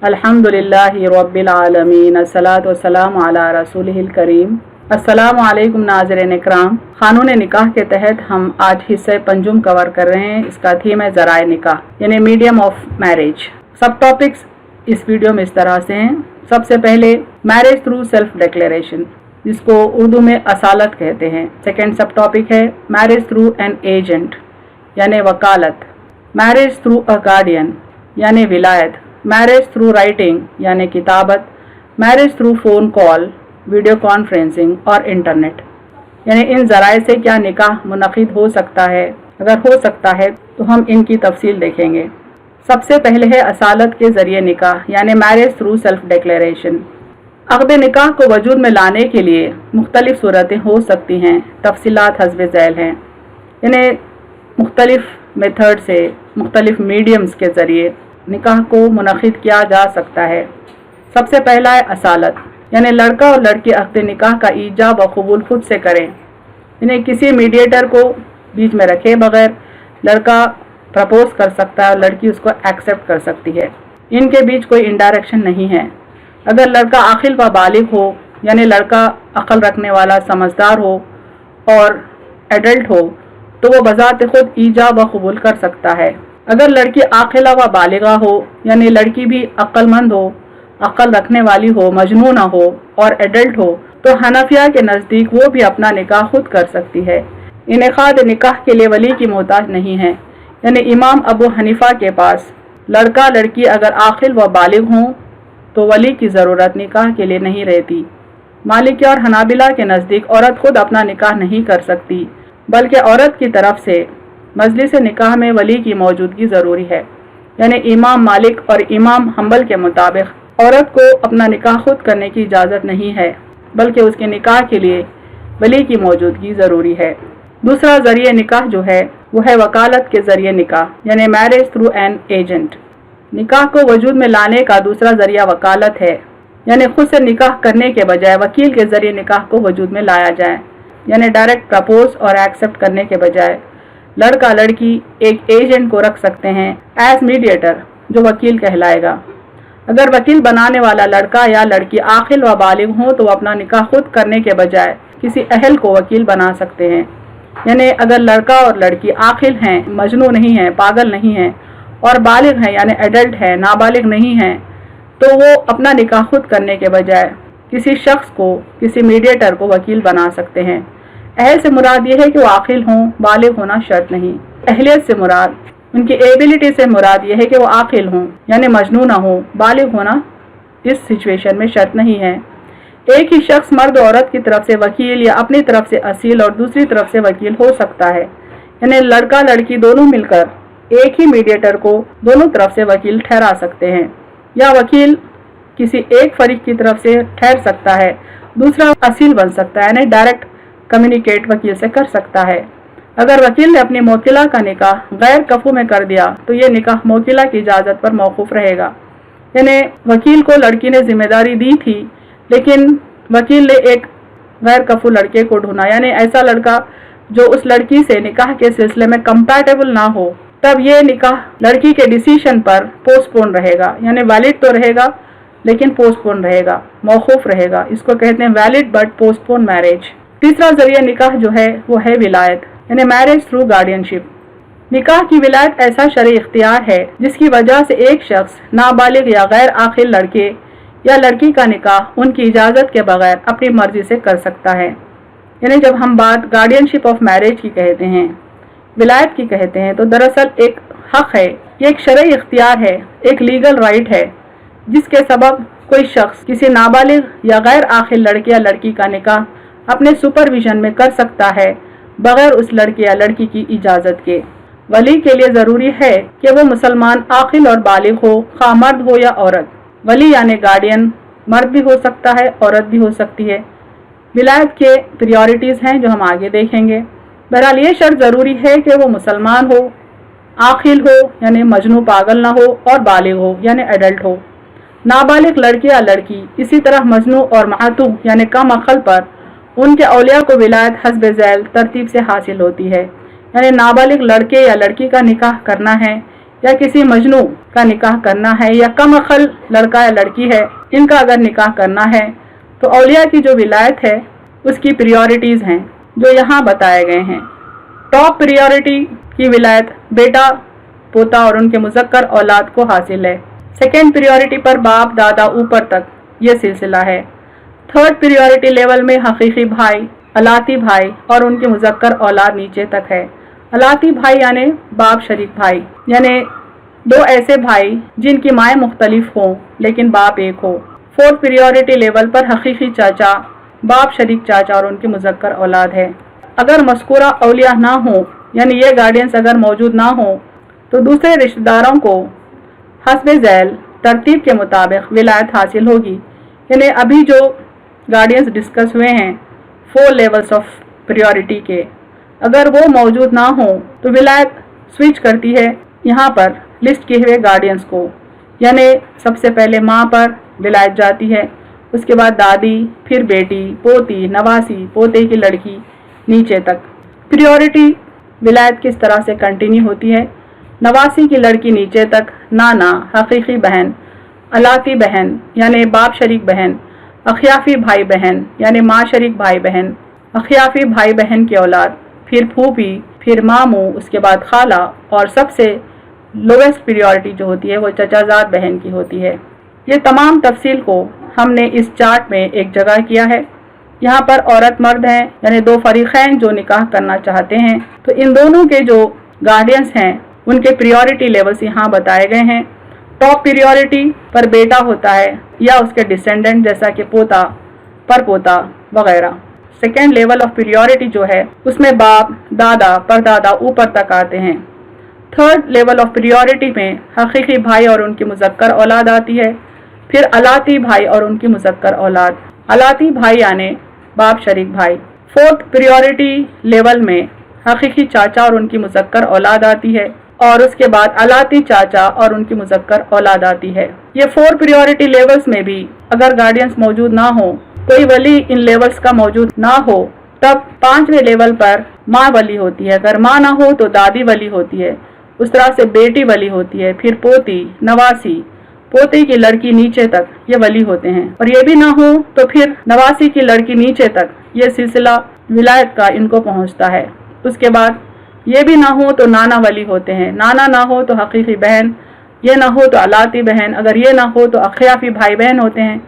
अल्हम्दुलिल्लाहि रब्बिल आलमीन अस्सलातु वस्सलामु अला रसूलिहिल करीम। अस्सलामु अलैकुम नाज़रीन इकराम। कानून निकाह के तहत हम आज हिस्से पंजुम कवर कर रहे हैं। इसका थीम है ज़राए निकाह यानी मीडियम ऑफ मैरिज। सब टॉपिक्स इस वीडियो में इस तरह से हैं। सबसे पहले मैरिज थ्रू सेल्फ डिक्लेरेशन, जिसको उर्दू में असालत कहते हैं। सेकेंड सब टॉपिक है मैरिज थ्रू एन एजेंट यानी वकालत, मैरिज थ्रू अ गार्डियन यानी विलायत, मैरिज थ्रू राइटिंग यानी किताबत, marriage through phone call, video conferencing और इंटरनेट। यानी इन ज़राए से क्या निकाह मुनक़िद हो सकता है। अगर हो सकता है तो हम इनकी तफसील देखेंगे। सबसे पहले है असालत के ज़रिए निकाह यानी मैरिज थ्रू सेल्फ डिक्लेरेशन। अक़द निकाह को वजूद में लाने के लिए मुख्तलिफ़ सूरतें हो सकती हैं। तफसीलात हस्ब ज़ैल हैं। यानी मुख्तलिफ़ मेथड से, मुख्तलिफ़ मीडियम्स के ज़रिए निकाह को मुनक़िद किया जा सकता है। सबसे पहला है असालत, यानी लड़का और लड़की अक़द निकाह का ईजाब व कबूल खुद से करें। यानी किसी मीडिएटर को बीच में रखे बगैर लड़का प्रपोज कर सकता है और लड़की उसको एक्सेप्ट कर सकती है। इनके बीच कोई इंडायरेक्शन नहीं है। अगर लड़का आक़िल व बालिग हो, यानी लड़का अक़ल रखने वाला, समझदार हो और एडल्ट हो, तो वो बज़ात खुद ईजाब व कबूल कर सकता है। अगर लड़की आक़िला व बालिगा हो, यानी लड़की भी अक्लमंद हो, अक्ल रखने वाली हो, मजनून हो और एडल्ट हो, तो हनफिया के नज़दीक वो भी अपना निकाह खुद कर सकती है। इनेक़ाद निकाह के लिए वली की मोहताज नहीं है। यानी इमाम अबू हनीफा के पास लड़का लड़की अगर आक़िल व बालिग हों तो वली की ज़रूरत निकाह के लिए नहीं रहती। मालिकी और हनाबिला के नज़दीक औरत खुद अपना निकाह नहीं कर सकती, बल्कि औरत की तरफ से मजलिस निकाह में वली की मौजूदगी ज़रूरी है। यानी इमाम मालिक और इमाम हम्बल के मुताबिक औरत को अपना निकाह खुद करने की इजाज़त नहीं है, बल्कि उसके निकाह के लिए वली की मौजूदगी ज़रूरी है। दूसरा ज़रिए निकाह जो है वो है वकालत के ज़रिए निकाह यानी मैरिज थ्रू एन एजेंट। निकाह को वजूद में लाने का दूसरा ज़रिया वकालत है। यानी खुद से निकाह करने के बजाय वकील के ज़रिए निकाह को वजूद में लाया जाए। यानी डायरेक्ट प्रपोज और एक्सेप्ट करने के बजाय लड़का लड़की एक एजेंट को रख सकते हैं एज मीडिएटर, जो वकील कहलाएगा। अगर वकील बनाने वाला लड़का या लड़की आक़िल व बालिग हो तो अपना निकाह खुद करने के बजाय किसी अहल को वकील बना सकते हैं। यानी अगर लड़का और लड़की आक़िल हैं, मजनू नहीं हैं, पागल नहीं हैं और बालिग हैं यानी एडल्ट हैं, नाबालिग नहीं हैं, तो वो अपना निकाह खुद करने के बजाय किसी शख्स को, किसी मीडिएटर को वकील बना सकते हैं। अहल से मुराद ये है कि वो आक़िल हों, बालिग होना शर्त नहीं। अहलियत से मुराद, उनकी एबिलिटी से मुराद ये है कि वो आक़िल हों, यानी मजनू ना हो। बालिग होना इस सिचुएशन में शर्त नहीं है। एक ही शख्स मर्द औरत की तरफ से वकील या अपनी तरफ से असील और दूसरी तरफ से वकील हो सकता है। यानी लड़का लड़की दोनों मिलकर एक ही मीडिएटर को दोनों तरफ से वकील ठहरा सकते हैं, या वकील किसी एक फरीक की तरफ से ठहर सकता है, दूसरा असील बन सकता है, यानी डायरेक्ट कम्युनिकेट वकील से कर सकता है। अगर वकील ने अपनी मोकिला का निकाह गैर कफू में कर दिया तो ये निकाह मोकिला की इजाज़त पर मौकूफ़ रहेगा। यानी वकील को लड़की ने जिम्मेदारी दी थी, लेकिन वकील ने एक गैर कफू लड़के को ढूंढा, यानी ऐसा लड़का जो उस लड़की से निकाह के सिलसिले में कंपैटिबल ना हो, तब ये निकाह लड़की के डिसीजन पर पोस्टपोन रहेगा। यानी वैलिड तो रहेगा लेकिन पोस्टपोन रहेगा, मौकूफ़ रहेगा। इसको कहते हैं वैलिड बट पोस्टपोन मैरिज। तीसरा ज़रिया निकाह जो है वो है विलायत यानी मैरिज थ्रू गार्डियनशिप। निकाह की विलायत ऐसा शरई इख्तियार है जिसकी वजह से एक शख्स नाबालिग या गैर आक़िल लड़के या लड़की का निकाह उनकी इजाज़त के बगैर अपनी मर्जी से कर सकता है। यानी जब हम बात गार्डियनशिप ऑफ मैरिज की कहते हैं, विलायत की कहते हैं, तो दरअसल एक हक़ है, ये एक शरई इख्तियार है, एक लीगल राइट है, जिसके सबब कोई शख्स किसी नाबालिग या गैर आक़िल लड़के या लड़की का निकाह अपने सुपरविजन में कर सकता है बगैर उस लड़के या लड़की की इजाज़त के। वली के लिए ज़रूरी है कि वो मुसलमान आक़िल और बालिग हो, खा मर्द हो या औरत। वली यानी गार्डियन मर्द भी हो सकता है, औरत भी हो सकती है। विलायत के प्रायोरिटीज़ हैं जो हम आगे देखेंगे। बहरहाल ये शर्त ज़रूरी है कि वो मुसलमान हो, आक़िल हो यानी मजनू पागल ना हो, और बालिग हो यानी एडल्ट हो। नाबालिग लड़के या लड़की इसी तरह मजनू और मातूम यानी कम अक़ल पर उनके औलिया को विलायत हस्ब ज़ैल तरतीब से हासिल होती है। यानी नाबालिग लड़के या लड़की का निकाह करना है या किसी मजनू का निकाह करना है या कम अकल लड़का या लड़की है, इनका अगर निकाह करना है तो औलिया की जो विलायत है उसकी प्रियोरिटीज़ हैं जो यहाँ बताए गए हैं। टॉप प्रियोरिटी की विलायत बेटा, पोता और उनके मुज़क्कर औलाद को हासिल है। सेकेंड प्रियोरिटी पर बाप, दादा, ऊपर तक ये सिलसिला है। थर्ड प्रियोरिटी लेवल में हकीकी भाई, अलाती भाई और उनके मुज़क्कर औलाद नीचे तक है। अलाती भाई यानी बाप शरीक भाई, यानी दो ऐसे भाई जिनकी माएँ मुख्तलिफ हों लेकिन बाप एक हो। फोर्थ प्रियोरिटी लेवल पर हकीकी चाचा, बाप शरीक चाचा और उनके मुज़क्कर औलाद है। अगर मज़कूरा औलिया ना हो, यानी ये गार्डियंस अगर मौजूद ना हो, तो दूसरे रिश्तेदारों को हस्बे ज़ैल तरतीब के मुताबिक विलायत हासिल होगी। यानी अभी जो गार्डियंस डिस्कस हुए हैं 4 लेवल्स ऑफ प्रियोरिटी के, अगर वो मौजूद ना हो तो विलायत स्विच करती है यहाँ पर लिस्ट किए हुए गार्डियंस को। यानी सबसे पहले माँ पर विलायत जाती है, उसके बाद दादी, फिर बेटी, पोती, नवासी, पोते की लड़की नीचे तक। प्रियोरिटी विलायत किस तरह से कंटिन्यू होती है? नवासी की लड़की नीचे तक, नाना, हकीकी बहन, अलाती बहन यानी बाप शरीक बहन, अखियाफी भाई बहन यानी माँ शरीक भाई बहन, अखियाफी भाई बहन की औलाद, फिर फूफी, फिर मामू, उसके बाद खाला और सबसे लोवेस्ट प्रियोरिटी जो होती है वो चचाजाद बहन की होती है। ये तमाम तफसील को हमने इस चार्ट में एक जगह किया है। यहाँ पर औरत मर्द हैं यानी 2 फरीक़ैन जो निकाह करना चाहते हैं, तो इन दोनों के जो गार्डियंस हैं उनके प्रियोरिटी लेवल्स यहाँ बताए गए हैं। टॉप प्रियोरिटी पर बेटा होता है या उसके डिसेंडेंट जैसा कि पोता, परपोता वगैरह। सेकेंड लेवल ऑफ प्रियोरिटी जो है उसमें बाप, दादा, परदादा ऊपर तक आते हैं। थर्ड लेवल ऑफ प्रियोरिटी में हकीकी भाई और उनकी मुज़क्कर औलाद आती है, फिर अलाती भाई और उनकी मुज़क्कर औलाद, अलाती भाई यानी बाप शरीक भाई। फोर्थ प्रियोरिटी लेवल में हकीकी चाचा और उनकी मुज़क्कर औलाद आती है और उसके बाद अलाती चाचा और उनकी मुज़क्कर औलाद आती है। ये 4 प्रियोरिटी लेवल्स में भी अगर गार्डियंस मौजूद ना हो, कोई वली इन लेवल्स का मौजूद ना हो, तब 5वें लेवल पर माँ वली होती है। अगर माँ ना हो तो दादी वली होती है, उस तरह से बेटी वली होती है, फिर पोती, नवासी, पोते की लड़की नीचे तक ये वली होते हैं। और ये भी ना हो तो फिर नवासी की लड़की नीचे तक ये सिलसिला विलायत का इनको पहुंचता है। उसके बाद ये भी ना हो तो नाना वली होते हैं, नाना ना हो तो हकीकी बहन, ये ना हो तो अलाती बहन, अगर ये ना हो तो अखियाफी भाई बहन होते हैं,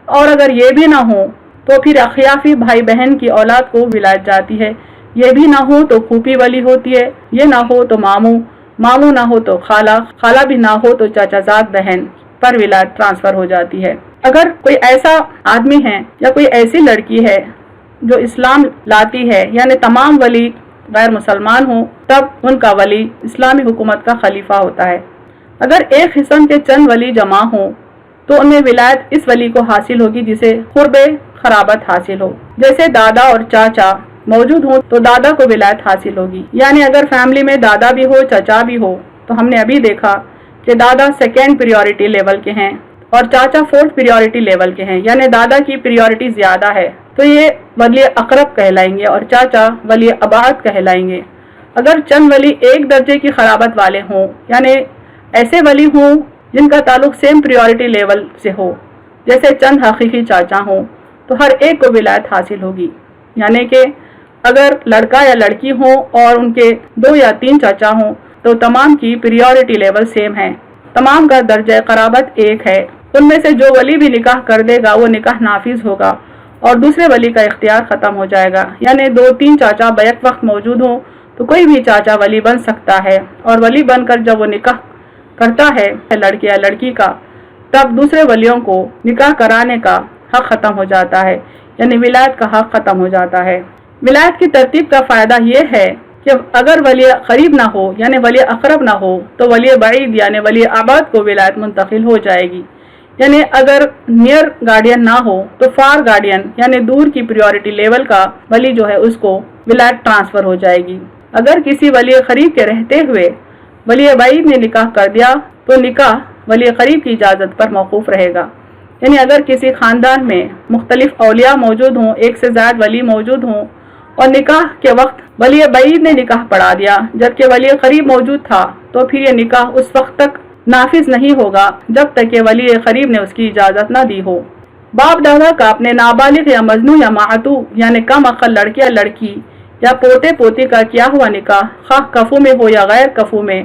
और अगर ये भी ना हो तो फिर अखियाफी भाई बहन की औलाद को विलायत जाती है। ये भी ना हो तो फूफी वली होती है, ये ना हो तो मामू, मामू ना हो तो खाला, खाला भी ना हो तो चाचाजाद बहन पर विलायत ट्रांसफर हो जाती है। अगर कोई ऐसा आदमी है या कोई ऐसी लड़की है जो इस्लाम लाती है यानी तमाम वली गैर मुसलमान हो, तब उनका वली इस्लामी हुकूमत का खलीफा होता है। अगर एक किस्म के चंद वली जमा हो तो उनमें विलायत इस वली को हासिल होगी जिसे कुर्बे खराबत हासिल हो। जैसे दादा और चाचा मौजूद हो तो दादा को विलायत हासिल होगी, यानी अगर फैमिली में दादा भी हो, चाचा भी हो, तो हमने अभी देखा कि दादा सेकेंड प्रियोरिटी लेवल के हैं और चाचा 4th प्रियोरिटी लेवल के हैं, यानी दादा की प्रियोरिटी ज्यादा है, तो ये वली अकरब कहलाएंगे और चाचा वली अबाद कहलाएंगे। अगर चंद वली एक दर्जे की खराबत वाले हों, यानी ऐसे वली हों जिनका ताल्लुक सेम प्रियोरिटी लेवल से हो, जैसे चंद हकीकी चाचा हों, तो हर एक को विलायत हासिल होगी। यानी कि अगर लड़का या लड़की हो और उनके 2 या 3 चाचा हों तो तमाम की प्रियोरिटी लेवल सेम है, तमाम का दर्जा कराबत एक है। उनमें से जो वली भी निकाह कर देगा वो निकाह नाफिज होगा और दूसरे वली का इख्तियार ख़त्म हो जाएगा। यानी 2-3 चाचा बैक वक्त मौजूद हो तो कोई भी चाचा वली बन सकता है, और वली बनकर जब वो निकाह करता है लड़के या लड़की का, तब दूसरे वलियों को निकाह कराने का हक ख़त्म हो जाता है, यानी विलायत का हक ख़त्म हो जाता है। विलायत की तरतीब का फ़ायदा ये है कि अगर वली करीब ना हो यानी वली अकरब ना हो तो वली बईद यानी वली आबाद को विलायत मुंतकिल हो जाएगी। यानी अगर नियर गार्डियन ना हो तो फार गार्डियन यानी दूर की प्रियोरिटी लेवल का वली जो है उसको विलायत ट्रांसफ़र हो जाएगी। अगर किसी वली करीब के रहते हुए वली बईद ने निकाह कर दिया तो निकाह वली करीब की इजाज़त पर मौकूफ़ रहेगा। यानी अगर किसी ख़ानदान में मुख्तलिफ औलिया मौजूद हों, एक से ज़्यादा वली मौजूद हों, और निकाह के वक्त वली बईद ने निकाह पढ़ा दिया जबकि वली करीब मौजूद था, تو پھر یہ نکاح اس وقت تک نافذ نہیں ہوگا جب تک کہ ولی قریب نے اس کی اجازت نہ دی ہو۔ باپ دادا کا اپنے نابالغ یا مجنون یا معتوہ یعنی کم عقل لڑکے یا لڑکی یا پوتے پوتی کا کیا ہوا نکاح خواہ کفو میں ہو یا غیر کفو میں،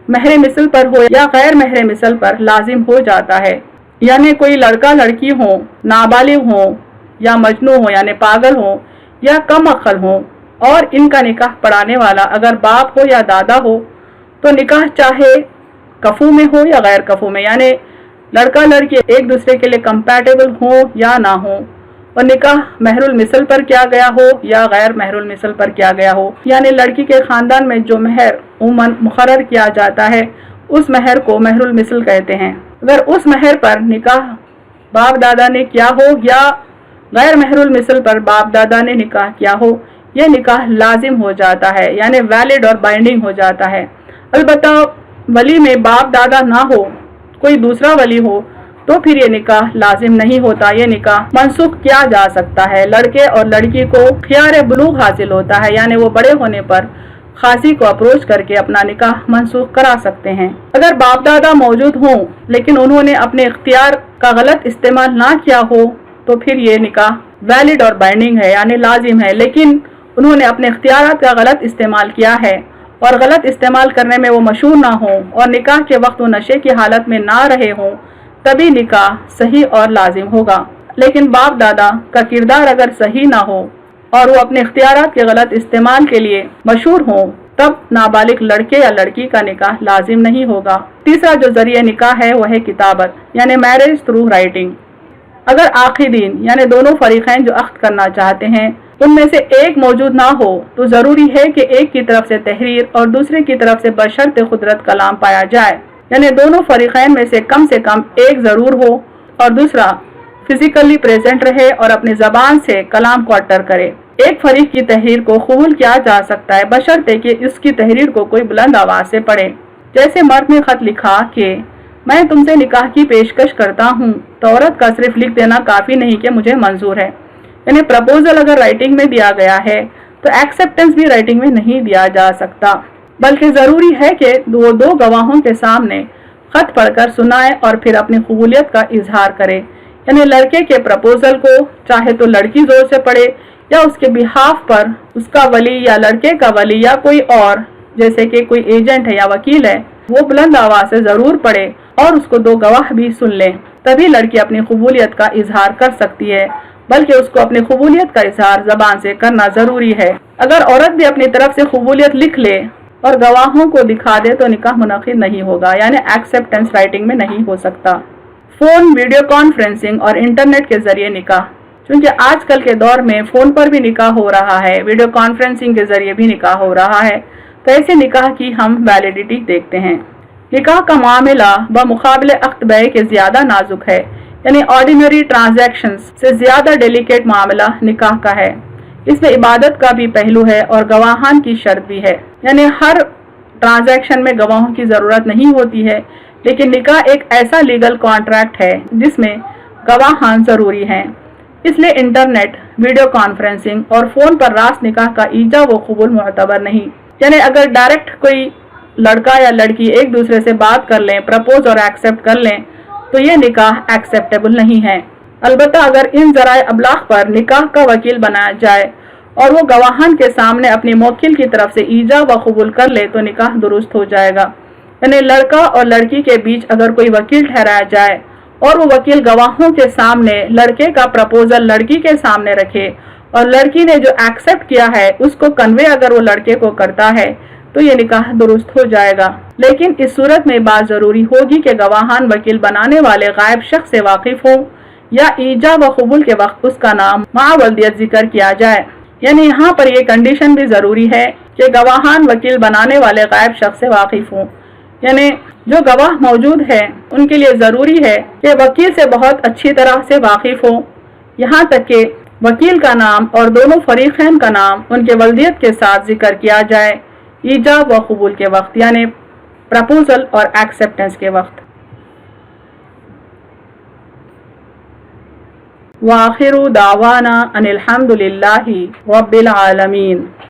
مہر مثل پر ہو یا غیر مہر مثل پر، لازم ہو جاتا ہے۔ یعنی کوئی لڑکا لڑکی ہو، نابالغ ہو یا مجنون ہو یعنی پاگل ہو یا کم عقل ہو، اور ان کا نکاح پڑھانے والا اگر باپ ہو یا دادا ہو تو نکاح چاہے کفو میں ہو یا غیر کفو میں، یعنی لڑکا لڑکی ایک دوسرے کے لیے کمپیٹیبل ہو یا نہ ہو، اور نکاح مہر المثل پر کیا گیا ہو یا غیر مہر المثل پر کیا گیا ہو، یعنی لڑکی کے خاندان میں جو مہر عموماً مقرر کیا جاتا ہے اس مہر کو مہر المثل کہتے ہیں۔ اگر اس مہر پر نکاح باپ دادا نے کیا ہو یا غیر مہر المثل پر باپ دادا نے نکاح کیا ہو، یہ نکاح لازم ہو جاتا ہے، یعنی ویلڈ اور بائنڈنگ ہو جاتا ہے۔ البتہ ولی میں باپ دادا نہ ہو، کوئی دوسرا ولی ہو تو پھر یہ نکاح لازم نہیں ہوتا، یہ نکاح منسوخ کیا جا سکتا ہے۔ لڑکے اور لڑکی کو خیار بلوغ حاصل ہوتا ہے، یعنی وہ بڑے ہونے پر قاضی کو اپروچ کر کے اپنا نکاح منسوخ کرا سکتے ہیں۔ اگر باپ دادا موجود ہوں لیکن انہوں نے اپنے اختیار کا غلط استعمال نہ کیا ہو تو پھر یہ نکاح ویلڈ اور بائنڈنگ ہے، یعنی لازم ہے، لیکن انہوں نے اپنے اختیارات کا غلط استعمال کیا ہے اور غلط استعمال کرنے میں وہ مشہور نہ ہوں اور نکاح کے وقت وہ نشے کی حالت میں نہ رہے ہوں، تبھی نکاح صحیح اور لازم ہوگا۔ لیکن باپ دادا کا کردار اگر صحیح نہ ہو اور وہ اپنے اختیارات کے غلط استعمال کے لیے مشہور ہوں، تب نابالغ لڑکے یا لڑکی کا نکاح لازم نہیں ہوگا۔ تیسرا جو ذریعہ نکاح ہے وہ ہے کتابت، یعنی میرج تھرو رائٹنگ۔ اگر عاقدین یعنی دونوں فریقین جو عقد کرنا چاہتے ہیں ان میں سے ایک موجود نہ ہو تو ضروری ہے کہ ایک کی طرف سے تحریر اور دوسرے کی طرف سے بشرط قدرت کلام پایا جائے، یعنی دونوں فریقین میں سے کم ایک ضرور ہو اور دوسرا فزیکلی پریزنٹ رہے اور اپنی زبان سے کلام کو اٹر کرے۔ ایک فریق کی تحریر کو قبول کیا جا سکتا ہے بشرطے کہ اس کی تحریر کو کوئی بلند آواز سے پڑھے۔ جیسے مرد نے خط لکھا کہ میں تم سے نکاح کی پیشکش کرتا ہوں، تو عورت کا صرف لکھ دینا کافی نہیں کہ مجھے منظور ہے، یعنی پرپوزل اگر رائٹنگ میں دیا گیا ہے تو ایکسیپٹنس بھی رائٹنگ میں نہیں دیا جا سکتا، بلکہ ضروری ہے کہ وہ دو گواہوں کے سامنے خط پڑھ کر سنائے اور پھر اپنی قبولیت کا اظہار کرے۔ یعنی لڑکے کے پرپوزل کو چاہے تو لڑکی زور سے پڑھے یا اس کے بہاف پر اس کا ولی یا لڑکے کا ولی یا کوئی اور جیسے کہ کوئی ایجنٹ ہے یا وکیل ہے وہ بلند آواز سے ضرور پڑھے اور اس کو دو گواہ بھی سن لیں، تبھی لڑکی اپنی قبولیت کا اظہار کر سکتی ہے، بلکہ اس کو اپنی قبولیت کا اظہار زبان سے کرنا ضروری ہے۔ اگر عورت بھی اپنی طرف سے قبولیت لکھ لے اور گواہوں کو دکھا دے تو نکاح منعقد نہیں ہوگا، یعنی ایکسیپٹنس رائٹنگ میں نہیں ہو سکتا۔ فون، ویڈیو کانفرنسنگ اور انٹرنیٹ کے ذریعے نکاح، چونکہ آج کل کے دور میں فون پر بھی نکاح ہو رہا ہے، ویڈیو کانفرنسنگ کے ذریعے بھی نکاح ہو رہا ہے، تو ایسے نکاح کی ہم ویلیڈیٹی دیکھتے ہیں۔ نکاح کا معاملہ بمقابلے عقد بیع کے زیادہ نازک ہے، یعنی آرڈینری ٹرانزیکشنز سے زیادہ ڈیلیکیٹ معاملہ نکاح کا ہے۔ اس میں عبادت کا بھی پہلو ہے اور گواہان کی شرط بھی ہے، یعنی ہر ٹرانزیکشن میں گواہوں کی ضرورت نہیں ہوتی ہے، لیکن نکاح ایک ایسا لیگل کانٹریکٹ ہے جس میں گواہان ضروری ہیں۔ اس لیے انٹرنیٹ، ویڈیو کانفرنسنگ اور فون پر راست نکاح کا ایجاب و قبول معتبر نہیں، یعنی اگر ڈائریکٹ کوئی لڑکا یا لڑکی ایک دوسرے سے بات کر لیں، پرپوز اور ایکسیپٹ کر لیں تو یہ نکاح ایکسیپٹیبل نہیں ہے۔ البتہ اگر ان ذرائع ابلاغ پر نکاح کا وکیل بنایا جائے اور وہ گواہان کے سامنے اپنی موکل کی طرف سے ایجاب و قبول کر لے تو نکاح درست ہو جائے گا۔ یعنی لڑکا اور لڑکی کے بیچ اگر کوئی وکیل ٹھہرایا جائے اور وہ وکیل گواہوں کے سامنے لڑکے کا پرپوزل لڑکی کے سامنے رکھے اور لڑکی نے جو ایکسیپٹ کیا ہے اس کو کنوے اگر وہ لڑکے کو کرتا ہے تو یہ نکاح درست ہو جائے گا۔ لیکن اس صورت میں بات ضروری ہوگی کہ گواہان وکیل بنانے والے غائب شخص سے واقف ہوں یا ایجاب و قبول کے وقت اس کا نام مع ولدیت ذکر کیا جائے۔ یعنی یہاں پر یہ کنڈیشن بھی ضروری ہے کہ گواہان وکیل بنانے والے غائب شخص سے واقف ہوں، یعنی جو گواہ موجود ہے ان کے لیے ضروری ہے کہ وکیل سے بہت اچھی طرح سے واقف ہوں، یہاں تک کہ وکیل کا نام اور دونوں فریقین کا نام ان کے ولدیت کے ساتھ ذکر کیا جائے ایجاب و قبول کے وقت، یعنی پرپوزل اور ایکسیپٹنس کے وقت۔ وآخر دعوانا ان الحمد للہ رب العالمین۔